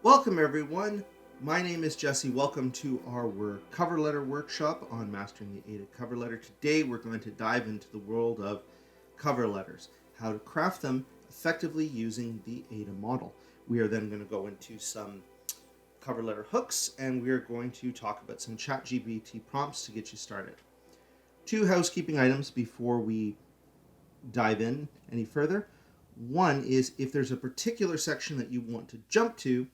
Welcome everyone. My name is Jesse. Welcome to our cover letter workshop on mastering the AIDA cover letter. Today we're going to dive into the world of cover letters, how to craft them effectively using the AIDA model. We are then going to go into some cover letter hooks, and we are going to talk about some ChatGPT prompts to get you started. Two housekeeping items before we dive in any further. One is if there's a particular section that you want to jump to,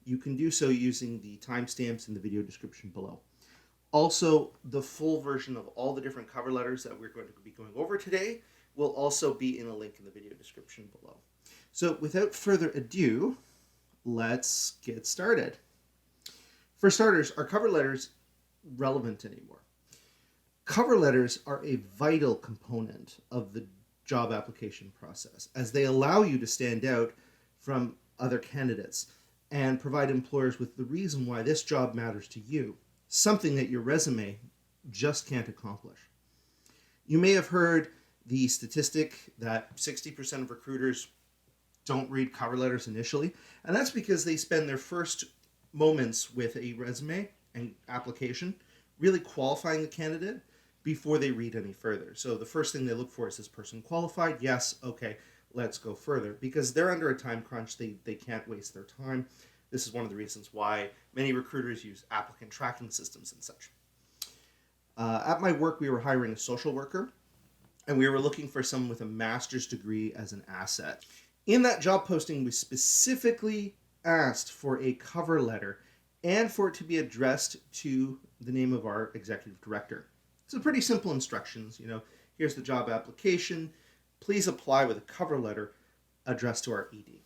you can do so using the timestamps in the video description below. Also, the full version of all the different cover letters that we're going to be going over today will also be in a link in the video description below. So without further ado, let's get started. For starters, are cover letters relevant anymore? Cover letters are a vital component of the job application process, as they allow you to stand out from other candidates and provide employers with the reason why this job matters to you, something that your resume just can't accomplish. You may have heard the statistic that 60% of recruiters don't read cover letters initially, and that's because they spend their first moments with a resume and application really qualifying the candidate before they read any further. So the first thing they look for is this person qualified? Yes, okay, let's go further. Because they're under a time crunch, they can't waste their time. This is one of the reasons why many recruiters use applicant tracking systems and such. At my work, we were hiring a social worker, and we were looking for someone with a master's degree as an asset. In that job posting, we specifically asked for a cover letter and for it to be addressed to the name of our executive director. So pretty simple instructions, here's the job application. Please apply with a cover letter addressed to our ED.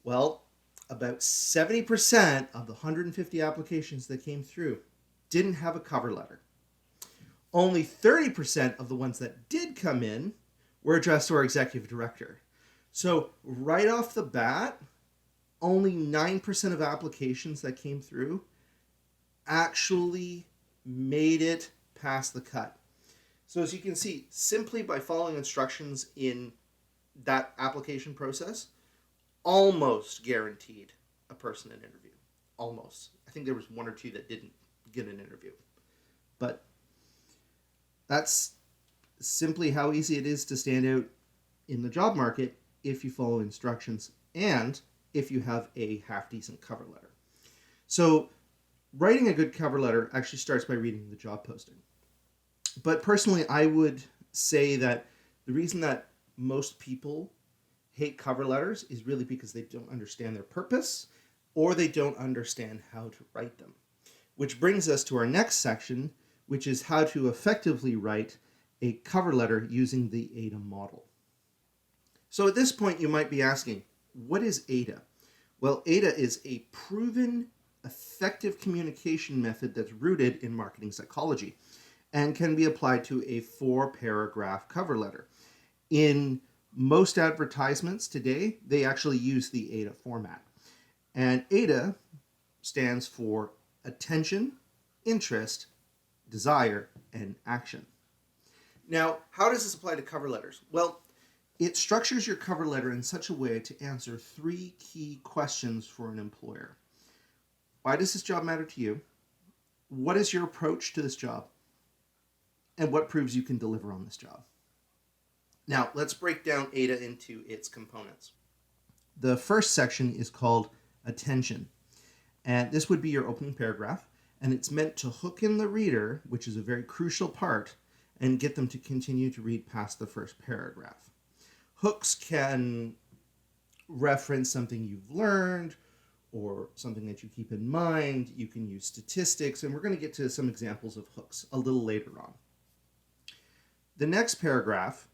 Well, about 70% of the 150 applications that came through didn't have a cover letter. Only 30% of the ones that did come in were addressed to our executive director. So right off the bat, only 9% of applications that came through actually made it past the cut. So as you can see, simply by following instructions in that application process, almost guaranteed a person an interview. Almost. I think there was one or two that didn't get an interview. But that's simply how easy it is to stand out in the job market if you follow instructions and if you have a half-decent cover letter. So writing a good cover letter actually starts by reading the job posting. But personally, I would say that the reason that most people hate cover letters is really because they don't understand their purpose or they don't understand how to write them. Which brings us to our next section, which is how to effectively write a cover letter using the AIDA model. So at this point, you might be asking, what is AIDA? Well, AIDA is a proven, effective communication method that's rooted in marketing psychology and can be applied to a 4-paragraph cover letter. In most advertisements today, they actually use the AIDA format. And AIDA stands for attention, interest, desire, and action. Now, how does this apply to cover letters? Well, it structures your cover letter in such a way to answer 3 key questions for an employer. Why does this job matter to you? What is your approach to this job? And what proves you can deliver on this job? Now, let's break down AIDA into its components. The first section is called attention. And this would be your opening paragraph. And it's meant to hook in the reader, which is a very crucial part, and get them to continue to read past the first paragraph. Hooks can reference something you've learned or something that you keep in mind. You can use statistics, and we're going to get to some examples of hooks a little later on. The next paragraph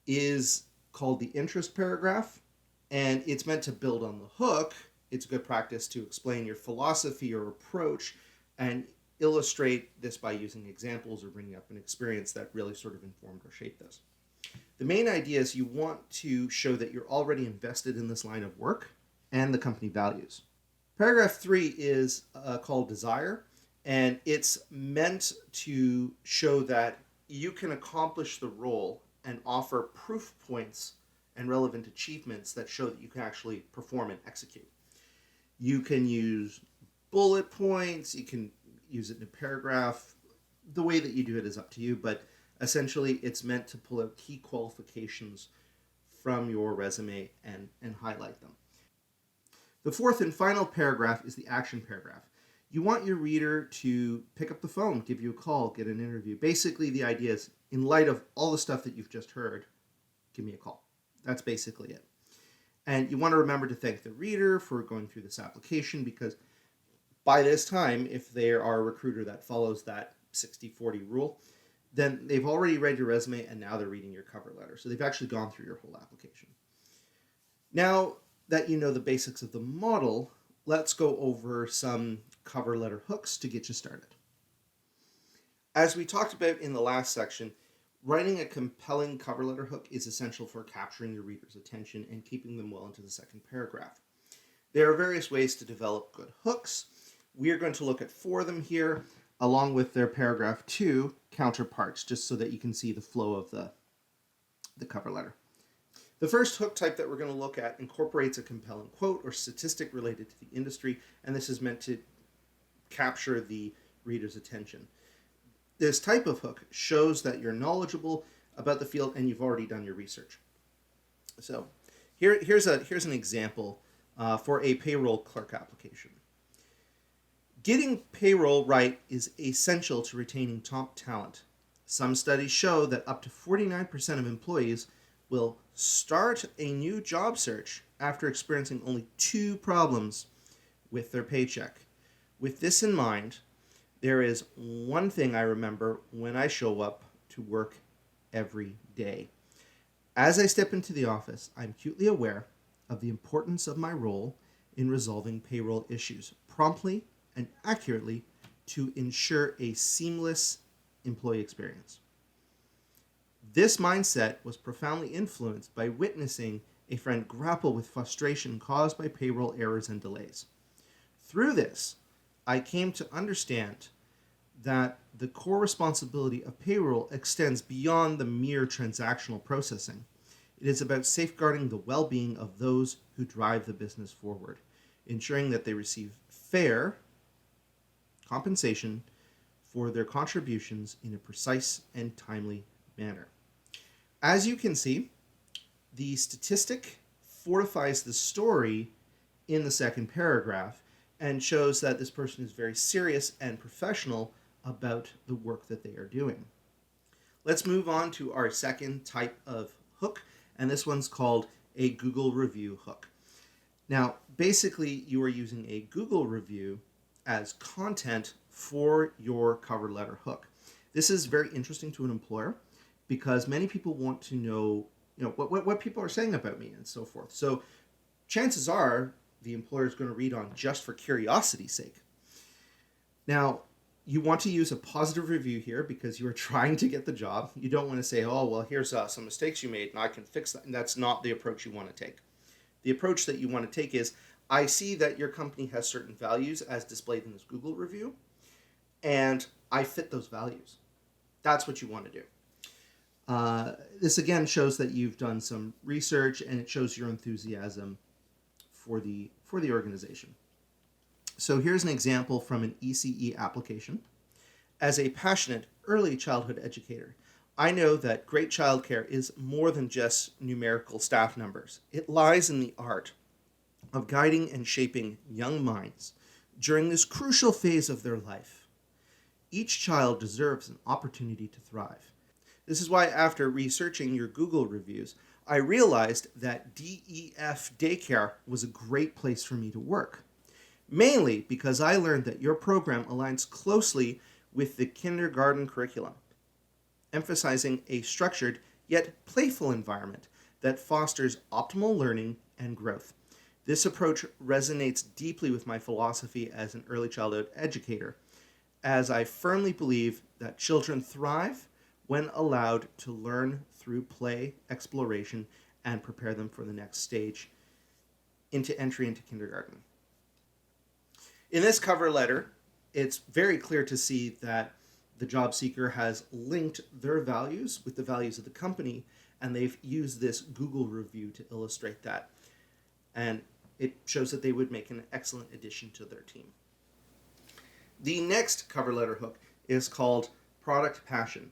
is called the interest paragraph, and it's meant to build on the hook. It's a good practice to explain your philosophy or approach and illustrate this by using examples or bringing up an experience that really sort of informed or shaped this. The main idea is you want to show that you're already invested in this line of work and the company values. Paragraph 3 is called desire, and it's meant to show that you can accomplish the role and offer proof points and relevant achievements that show that you can actually perform and execute. You can use bullet points, you can use it in a paragraph. The way that you do it is up to you, but essentially it's meant to pull out key qualifications from your resume and highlight them. The fourth and final paragraph is the action paragraph. You want your reader to pick up the phone, give you a call, get an interview. Basically, the idea is, in light of all the stuff that you've just heard, give me a call. That's basically it. And you want to remember to thank the reader for going through this application, because by this time, if they are a recruiter that follows that 60-40 rule, then they've already read your resume and now they're reading your cover letter. So they've actually gone through your whole application. Now that you know the basics of the model, let's go over some cover letter hooks to get you started. As we talked about in the last section, writing a compelling cover letter hook is essential for capturing your reader's attention and keeping them well into the second paragraph. There are various ways to develop good hooks. We are going to look at 4 of them here, along with their paragraph 2 counterparts, just so that you can see the flow of the cover letter. The first hook type that we're going to look at incorporates a compelling quote or statistic related to the industry, and this is meant to capture the reader's attention. This type of hook shows that you're knowledgeable about the field and you've already done your research. So here's an example for a payroll clerk application. Getting payroll right is essential to retaining top talent. Some studies show that up to 49% of employees will start a new job search after experiencing only 2 problems with their paycheck. With this in mind, there is one thing I remember when I show up to work every day. As I step into the office, I'm acutely aware of the importance of my role in resolving payroll issues promptly and accurately to ensure a seamless employee experience. This mindset was profoundly influenced by witnessing a friend grapple with frustration caused by payroll errors and delays. Through this, I came to understand that the core responsibility of payroll extends beyond the mere transactional processing. It is about safeguarding the well-being of those who drive the business forward, ensuring that they receive fair compensation for their contributions in a precise and timely manner. As you can see, the statistic fortifies the story in the second paragraph and shows that this person is very serious and professional about the work that they are doing. Let's move on to our second type of hook, and this one's called a Google review hook. Now, basically, you are using a Google review as content for your cover letter hook. This is very interesting to an employer because many people want to know, what people are saying about me and so forth. So chances are the employer is going to read on just for curiosity's sake. Now, you want to use a positive review here because you are trying to get the job. You don't want to say, oh, well, here's some mistakes you made and I can fix that. And that's not the approach you want to take. The approach that you want to take is, I see that your company has certain values as displayed in this Google review, and I fit those values. That's what you want to do. This again shows that you've done some research and it shows your enthusiasm for the organization. So here's an example from an ECE application. As a passionate early childhood educator, I know that great childcare is more than just numerical staff numbers. It lies in the art of guiding and shaping young minds during this crucial phase of their life. Each child deserves an opportunity to thrive. This is why, after researching your Google reviews, I realized that DEF Daycare was a great place for me to work, mainly because I learned that your program aligns closely with the kindergarten curriculum, emphasizing a structured yet playful environment that fosters optimal learning and growth. This approach resonates deeply with my philosophy as an early childhood educator, as I firmly believe that children thrive when allowed to learn through play, exploration, and prepare them for the next stage into entry into kindergarten. In this cover letter, it's very clear to see that the job seeker has linked their values with the values of the company, and they've used this Google review to illustrate that. And it shows that they would make an excellent addition to their team. The next cover letter hook is called product passion.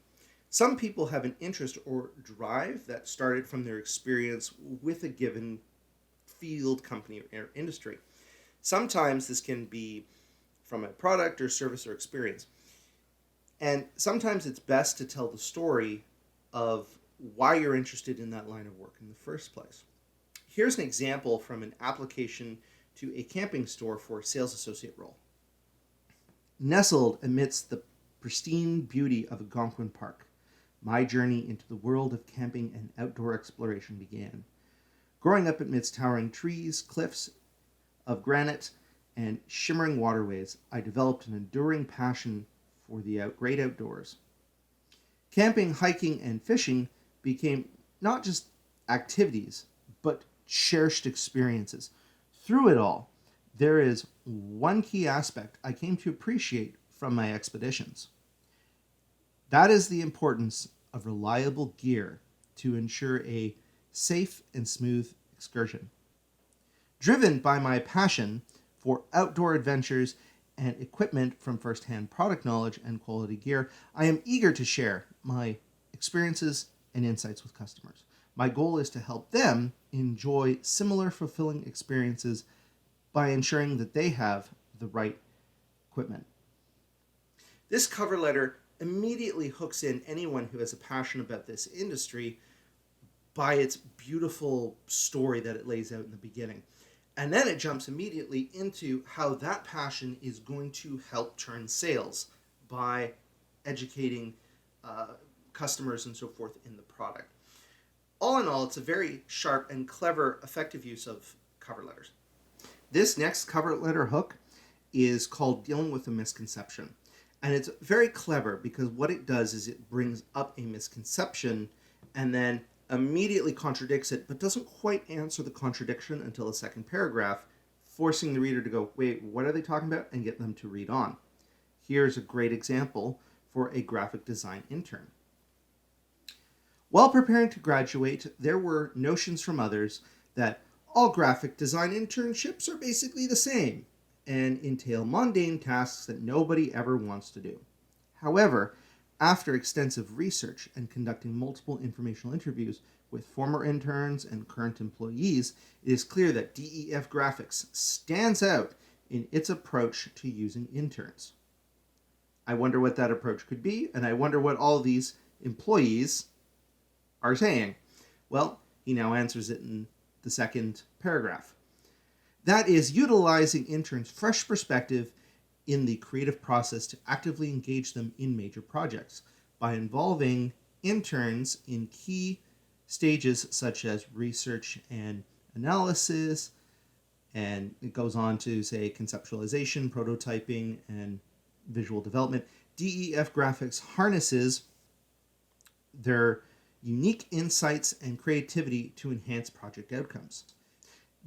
Some people have an interest or drive that started from their experience with a given field, company, or industry. Sometimes this can be from a product or service or experience. And sometimes it's best to tell the story of why you're interested in that line of work in the first place. Here's an example from an application to a camping store for a sales associate role. Nestled amidst the pristine beauty of Algonquin Park, my journey into the world of camping and outdoor exploration began. Growing up amidst towering trees, cliffs of granite, and shimmering waterways, I developed an enduring passion for the great outdoors. Camping, hiking, and fishing became not just activities, but cherished experiences. Through it all, there is one key aspect I came to appreciate from my expeditions. That is the importance of reliable gear to ensure a safe and smooth excursion. Driven by my passion for outdoor adventures and equipment from first-hand product knowledge and quality gear, I am eager to share my experiences and insights with customers. My goal is to help them enjoy similar fulfilling experiences by ensuring that they have the right equipment. This cover letter immediately hooks in anyone who has a passion about this industry by its beautiful story that it lays out in the beginning. And then it jumps immediately into how that passion is going to help turn sales by educating customers and so forth in the product. All in all, it's a very sharp and clever, effective use of cover letters. This next cover letter hook is called Dealing with a Misconception. And it's very clever because what it does is it brings up a misconception and then immediately contradicts it, but doesn't quite answer the contradiction until the second paragraph, forcing the reader to go, wait, what are they talking about? And get them to read on. Here's a great example for a graphic design intern. While preparing to graduate, there were notions from others that all graphic design internships are basically the same and entail mundane tasks that nobody ever wants to do. However, after extensive research and conducting multiple informational interviews with former interns and current employees, it is clear that DEF Graphics stands out in its approach to using interns. I wonder what that approach could be, and I wonder what all these employees are saying. Well, he now answers it in the second paragraph. That is utilizing interns' fresh perspective in the creative process to actively engage them in major projects by involving interns in key stages such as research and analysis, and it goes on to say conceptualization, prototyping, and visual development. DEF Graphics harnesses their unique insights and creativity to enhance project outcomes.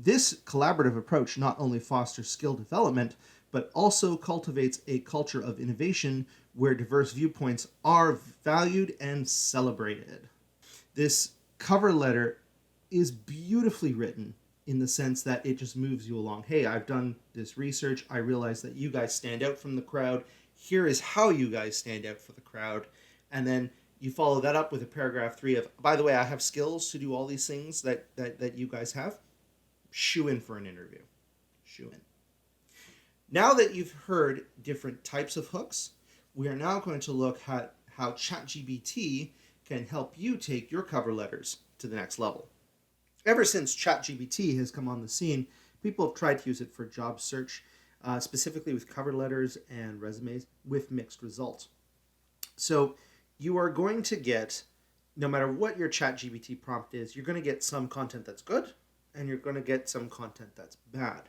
This collaborative approach not only fosters skill development, but also cultivates a culture of innovation where diverse viewpoints are valued and celebrated. This cover letter is beautifully written in the sense that it just moves you along. Hey, I've done this research. I realize that you guys stand out from the crowd. Here is how you guys stand out for the crowd. And then you follow that up with a paragraph 3 of, by the way, I have skills to do all these things that you guys have. Shoe in for an interview. Shoe in. Now that you've heard different types of hooks, we are now going to look at how ChatGPT can help you take your cover letters to the next level. Ever since ChatGPT has come on the scene, people have tried to use it for job search, specifically with cover letters and resumes, with mixed results. So you are going to get, no matter what your ChatGPT prompt is, you're going to get some content that's good, and you're going to get some content that's bad.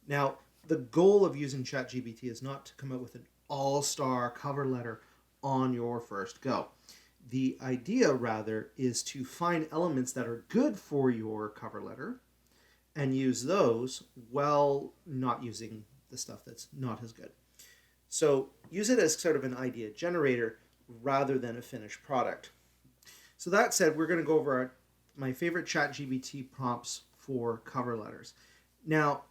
Now, the goal of using ChatGPT is not to come up with an all-star cover letter on your first go. The idea, rather, is to find elements that are good for your cover letter and use those while not using the stuff that's not as good. So use it as sort of an idea generator rather than a finished product. So that said, we're going to go over my favorite ChatGPT prompts for cover letters. Now,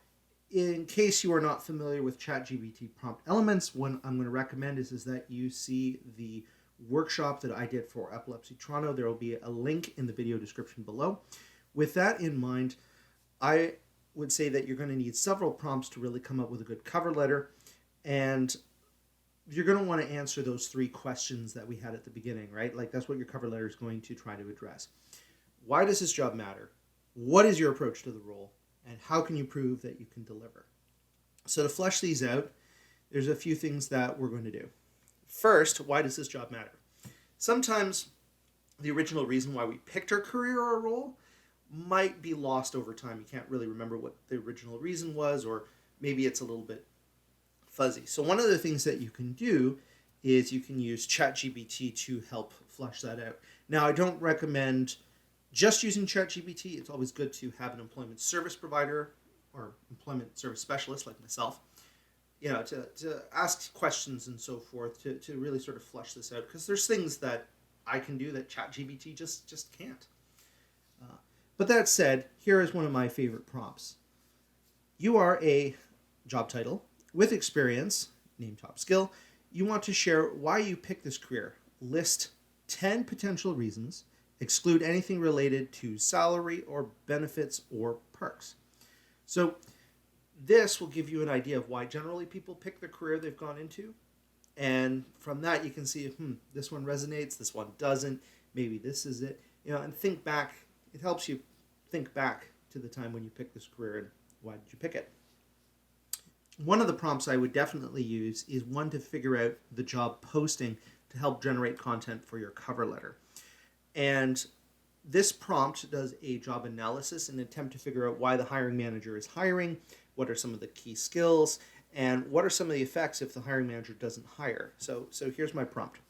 in case you are not familiar with ChatGPT prompt elements, what I'm going to recommend is that you see the workshop that I did for Epilepsy Toronto. There will be a link in the video description below. With that in mind, I would say that you're going to need several prompts to really come up with a good cover letter, and you're going to want to answer those 3 questions that we had at the beginning, right? Like, that's what your cover letter is going to try to address. Why does this job matter? What is your approach to the role? And how can you prove that you can deliver? So to flesh these out, there's a few things that we're going to do. First, why does this job matter? Sometimes the original reason why we picked our career or role might be lost over time. You can't really remember what the original reason was, or maybe it's a little bit fuzzy. So one of the things that you can do is you can use ChatGPT to help flesh that out. Now, I don't recommend just using ChatGPT. It's always good to have an employment service provider or employment service specialist like myself, to ask questions and so forth to really sort of flesh this out, because there's things that I can do that ChatGPT just can't. But that said, here is one of my favorite prompts. You are a job title with experience, name top skill. You want to share why you picked this career. List 10 potential reasons. Exclude anything related to salary or benefits or perks. So this will give you an idea of why generally people pick the career they've gone into. And from that, you can see if this one resonates, this one doesn't, maybe this is it. And think back. It helps you think back to the time when you picked this career and why did you pick it. One of the prompts I would definitely use is one to figure out the job posting to help generate content for your cover letter. And this prompt does a job analysis in an attempt to figure out why the hiring manager is hiring, what are some of the key skills, and what are some of the effects if the hiring manager doesn't hire. So here's my prompt.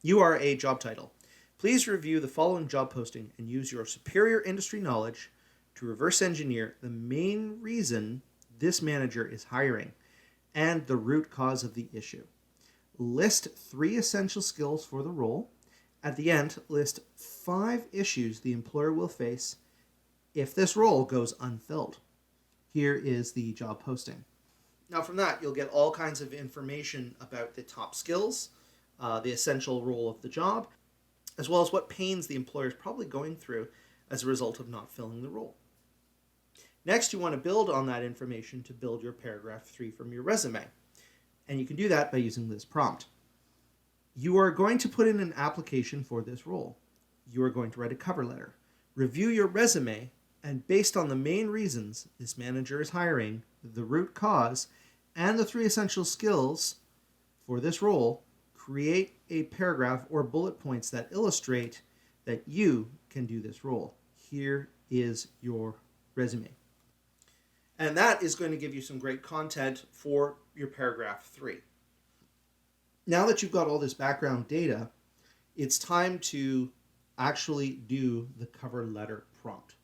You are a job title. Please review the following job posting and use your superior industry knowledge to reverse engineer the main reason this manager is hiring and the root cause of the issue. List 3 essential skills for the role. At the end, list 5 issues the employer will face if this role goes unfilled. Here is the job posting. Now from that, you'll get all kinds of information about the top skills, the essential role of the job, as well as what pains the employer is probably going through as a result of not filling the role. Next, you want to build on that information to build your paragraph 3 from your resume. And you can do that by using this prompt. You are going to put in an application for this role. You are going to write a cover letter. Review your resume, and based on the main reasons this manager is hiring, the root cause, and the 3 essential skills for this role, create a paragraph or bullet points that illustrate that you can do this role. Here is your resume. And that is going to give you some great content for your paragraph 3. Now that you've got all this background data, it's time to actually do the cover letter prompt.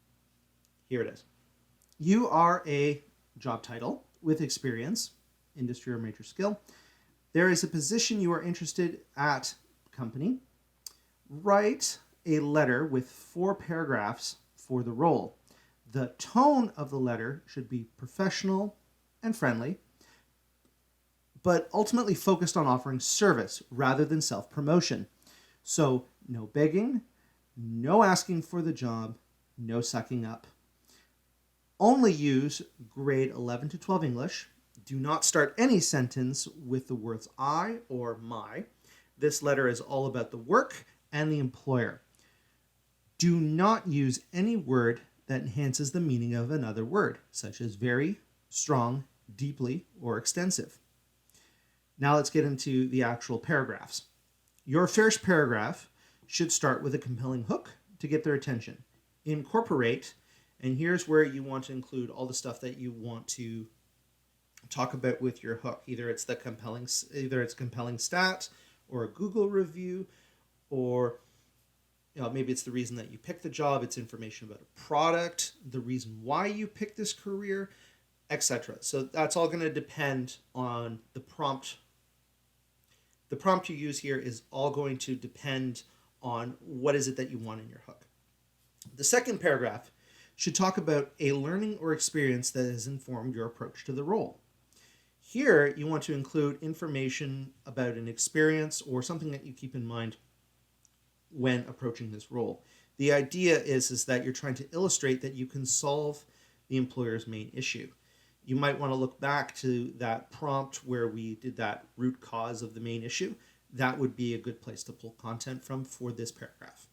Here it is. You are a job title with experience, industry or major skill. There is a position you are interested at company. Write a letter with 4 paragraphs for the role. The tone of the letter should be professional and friendly, but ultimately focused on offering service rather than self-promotion. So no begging, no asking for the job, no sucking up. Only use grade 11 to 12 English. Do not start any sentence with the words I or my. This letter is all about the work and the employer. Do not use any word that enhances the meaning of another word, such as very, strong, deeply, or extensive. Now let's get into the actual paragraphs. Your first paragraph should start with a compelling hook to get their attention. Incorporate, and here's where you want to include all the stuff that you want to talk about with your hook. Either it's compelling stat, or a Google review, or maybe it's the reason that you picked the job, it's information about a product, the reason why you picked this career, etc. So that's all going to depend on the prompt. The prompt you use here is all going to depend on what is it that you want in your hook. The second paragraph should talk about a learning or experience that has informed your approach to the role. Here, you want to include information about an experience or something that you keep in mind when approaching this role. The idea is that you're trying to illustrate that you can solve the employer's main issue. You might want to look back to that prompt where we did that root cause of the main issue. That would be a good place to pull content from for this paragraph.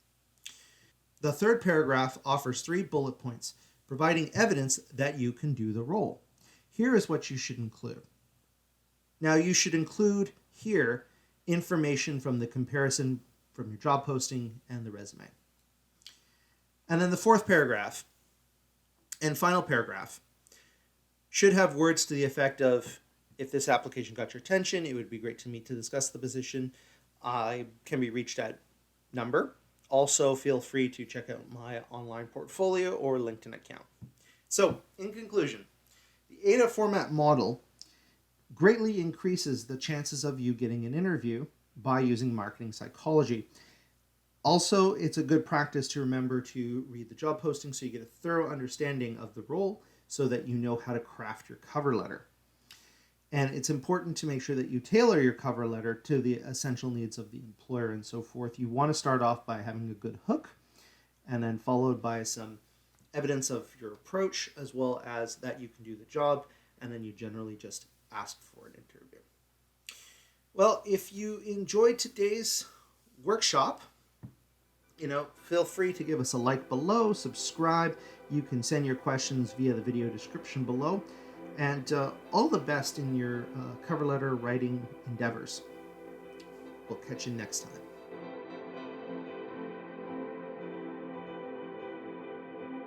The third paragraph offers 3 bullet points, providing evidence that you can do the role. Here is what you should include. Now, you should include here information from the comparison from your job posting and the resume. And then the fourth paragraph and final paragraph should have words to the effect of, if this application got your attention, it would be great to meet to discuss the position. I can be reached at number. Also, feel free to check out my online portfolio or LinkedIn account. So, in conclusion, the AIDA format model greatly increases the chances of you getting an interview by using marketing psychology. Also, it's a good practice to remember to read the job posting so you get a thorough understanding of the role so that you know how to craft your cover letter. And it's important to make sure that you tailor your cover letter to the essential needs of the employer and so forth. You want to start off by having a good hook and then followed by some evidence of your approach as well as that you can do the job, and then you generally just ask for an interview. Well, if you enjoyed today's workshop, feel free to give us a like below, subscribe. You can send your questions via the video description below. And all the best in your cover letter writing endeavors. We'll catch you next time.